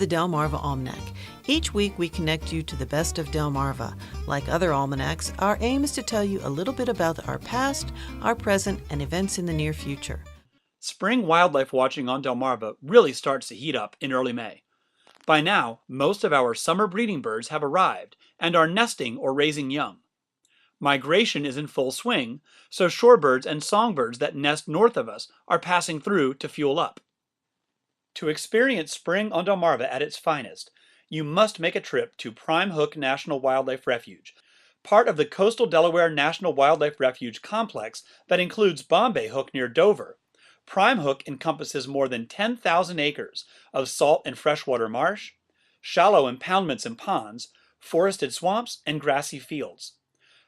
the Delmarva Almanac. Each week we connect you to the best of Delmarva. Like other almanacs, our aim is to tell you a little bit about our past, our present, and events in the near future. Spring wildlife watching on Delmarva really starts to heat up in early May. By now, most of our summer breeding birds have arrived and are nesting or raising young. Migration is in full swing, so shorebirds and songbirds that nest north of us are passing through to fuel up. To experience spring on Delmarva at its finest, you must make a trip to Prime Hook National Wildlife Refuge, part of the Coastal Delaware National Wildlife Refuge complex that includes Bombay Hook near Dover. Prime Hook encompasses more than 10,000 acres of salt and freshwater marsh, shallow impoundments and ponds, forested swamps, and grassy fields.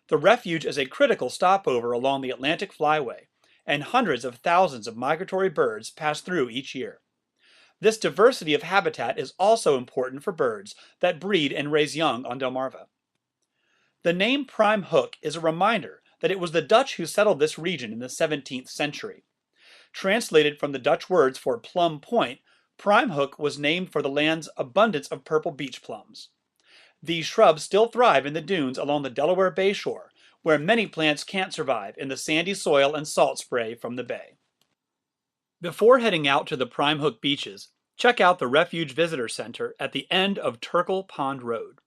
The refuge is a critical stopover along the Atlantic Flyway, and hundreds of thousands of migratory birds pass through each year. This diversity of habitat is also important for birds that breed and raise young on Delmarva. The name Prime Hook is a reminder that it was the Dutch who settled this region in the 17th century. Translated from the Dutch words for plum point, Prime Hook was named for the land's abundance of purple beach plums. These shrubs still thrive in the dunes along the Delaware Bay shore, where many plants can't survive in the sandy soil and salt spray from the bay. Before heading out to the Prime Hook beaches, check out the Refuge Visitor Center at the end of Turkle Pond Road.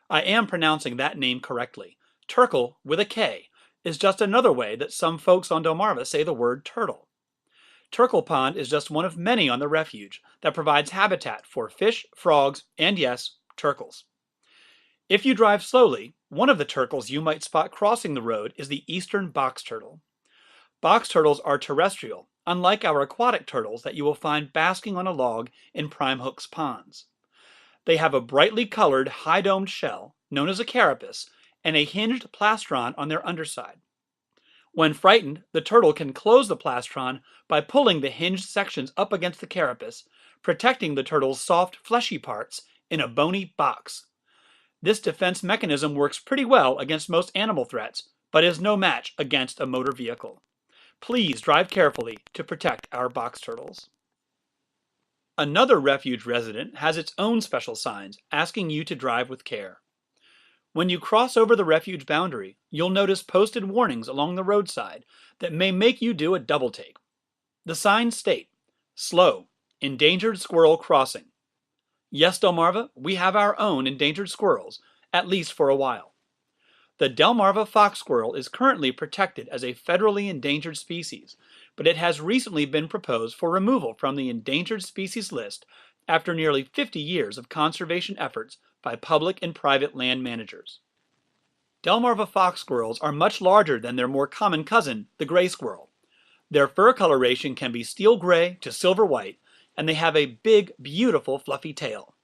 I am pronouncing that name correctly. Turkle, with a K, is just another way that some folks on Delmarva say the word turtle. Turkle Pond is just one of many on the refuge that provides habitat for fish, frogs, and yes, turtles. If you drive slowly, one of the turtles you might spot crossing the road is the eastern box turtle. Box turtles are terrestrial, unlike our aquatic turtles that you will find basking on a log in Prime Hook's ponds. They have a brightly colored, high-domed shell, known as a carapace, and a hinged plastron on their underside. When frightened, the turtle can close the plastron by pulling the hinged sections up against the carapace, protecting the turtle's soft, fleshy parts in a bony box. This defense mechanism works pretty well against most animal threats, but is no match against a motor vehicle. Please drive carefully to protect our box turtles. Another refuge resident has its own special signs asking you to drive with care. When you cross over the refuge boundary, you'll notice posted warnings along the roadside that may make you do a double take. The signs state, "Slow, endangered squirrel crossing." Yes, Delmarva, we have our own endangered squirrels, at least for a while. The Delmarva fox squirrel is currently protected as a federally endangered species, but it has recently been proposed for removal from the endangered species list after nearly 50 years of conservation efforts by public and private land managers. Delmarva fox squirrels are much larger than their more common cousin, the gray squirrel. Their fur coloration can be steel gray to silver white, and they have a big, beautiful, fluffy tail.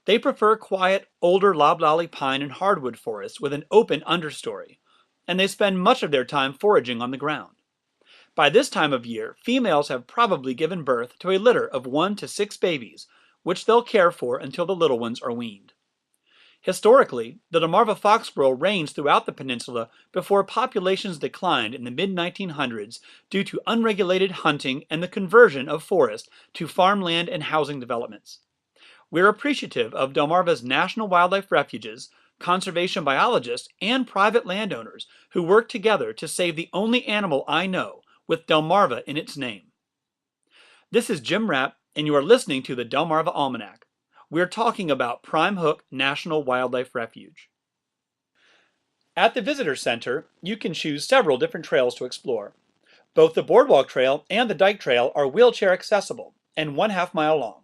They prefer quiet, older loblolly pine and hardwood forests with an open understory, and they spend much of their time foraging on the ground. By this time of year, females have probably given birth to a litter of 1 to 6 babies, which they'll care for until the little ones are weaned. Historically, the Delmarva fox squirrel reigns throughout the peninsula before populations declined in the mid-1900s due to unregulated hunting and the conversion of forest to farmland and housing developments. We're appreciative of Delmarva's national wildlife refuges, conservation biologists, and private landowners who work together to save the only animal I know with Delmarva in its name. This is Jim Rapp, and you are listening to the Delmarva Almanac. We're talking about Prime Hook National Wildlife Refuge. At the Visitor Center, you can choose several different trails to explore. Both the Boardwalk Trail and the Dike Trail are wheelchair accessible and 1/2 mile long.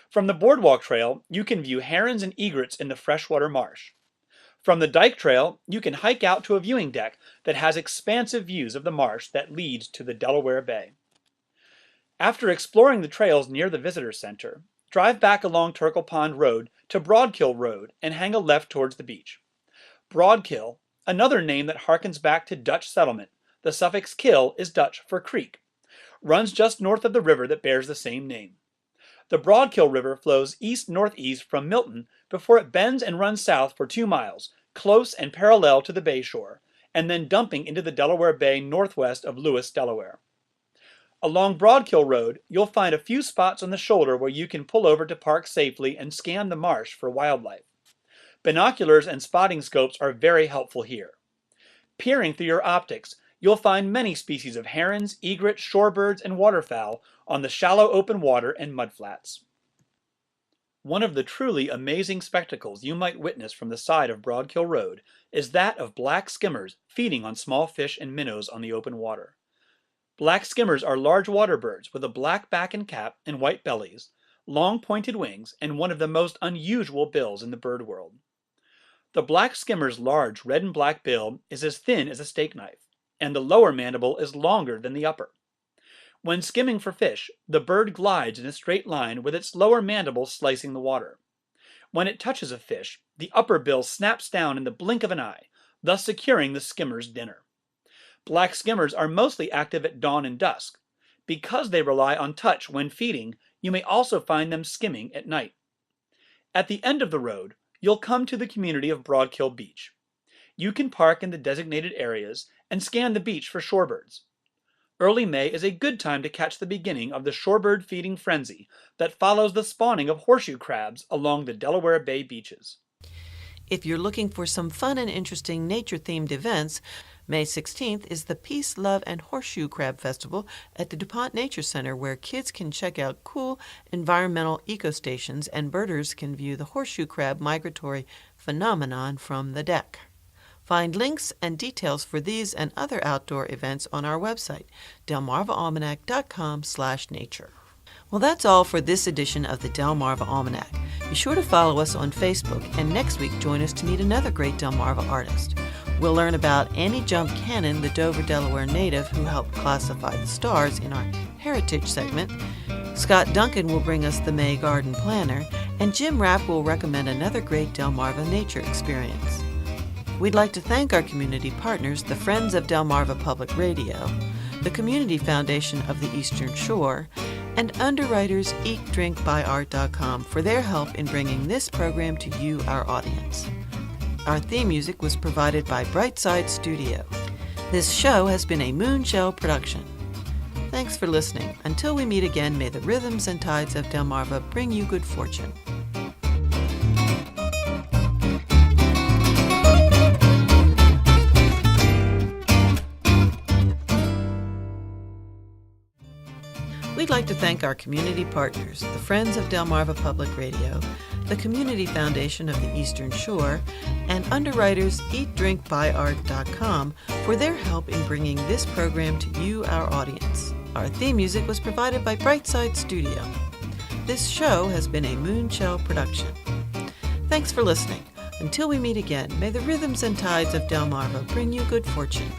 From the Boardwalk Trail, you can view herons and egrets in the freshwater marsh. From the Dike Trail, you can hike out to a viewing deck that has expansive views of the marsh that leads to the Delaware Bay. After exploring the trails near the Visitor Center, drive back along Turkle Pond Road to Broadkill Road and hang a left towards the beach. Broadkill, another name that harkens back to Dutch settlement, the suffix kill is Dutch for creek, runs just north of the river that bears the same name. The Broadkill River flows east-northeast from Milton before it bends and runs south for 2 miles, close and parallel to the bay shore, and then dumping into the Delaware Bay northwest of Lewis, Delaware. Along Broadkill Road, you'll find a few spots on the shoulder where you can pull over to park safely and scan the marsh for wildlife. Binoculars and spotting scopes are very helpful here. Peering through your optics, you'll find many species of herons, egrets, shorebirds, and waterfowl on the shallow open water and mudflats. One of the truly amazing spectacles you might witness from the side of Broadkill Road is that of black skimmers feeding on small fish and minnows on the open water. Black skimmers are large water birds with a black back and cap and white bellies, long pointed wings, and one of the most unusual bills in the bird world. The black skimmer's large red and black bill is as thin as a steak knife, and the lower mandible is longer than the upper. When skimming for fish, the bird glides in a straight line with its lower mandible slicing the water. When it touches a fish, the upper bill snaps down in the blink of an eye, thus securing the skimmer's dinner. Black skimmers are mostly active at dawn and dusk. Because they rely on touch when feeding, you may also find them skimming at night. At the end of the road, you'll come to the community of Broadkill Beach. You can park in the designated areas and scan the beach for shorebirds. Early May is a good time to catch the beginning of the shorebird feeding frenzy that follows the spawning of horseshoe crabs along the Delaware Bay beaches. If you're looking for some fun and interesting nature-themed events, May 16th is the Peace, Love, and Horseshoe Crab Festival at the DuPont Nature Center, where kids can check out cool environmental eco-stations and birders can view the horseshoe crab migratory phenomenon from the deck. Find links and details for these and other outdoor events on our website, delmarvaalmanac.com/nature. Well, that's all for this edition of the Delmarva Almanac. Be sure to follow us on Facebook, and next week join us to meet another great Delmarva artist. We'll learn about Annie Jump Cannon, the Dover, Delaware native who helped classify the stars in our Heritage segment. Scott Duncan will bring us the May Garden Planner, and Jim Rapp will recommend another great Delmarva nature experience. We'd like to thank our community partners, the Friends of Delmarva Public Radio, the Community Foundation of the Eastern Shore, and underwriters EatDrinkBuyArt.com for their help in bringing this program to you, our audience. Our theme music was provided by Brightside Studio. This show has been a Moonshell production. Thanks for listening. Until we meet again, may the rhythms and tides of Delmarva bring you good fortune. We'd like to thank our community partners, the Friends of Delmarva Public Radio, the Community Foundation of the Eastern Shore, and underwriters EatDrinkBuyArt.com for their help in bringing this program to you, our audience. Our theme music was provided by Brightside Studio. This show has been a Moonshell production. Thanks for listening. Until we meet again, may the rhythms and tides of Delmarva bring you good fortune.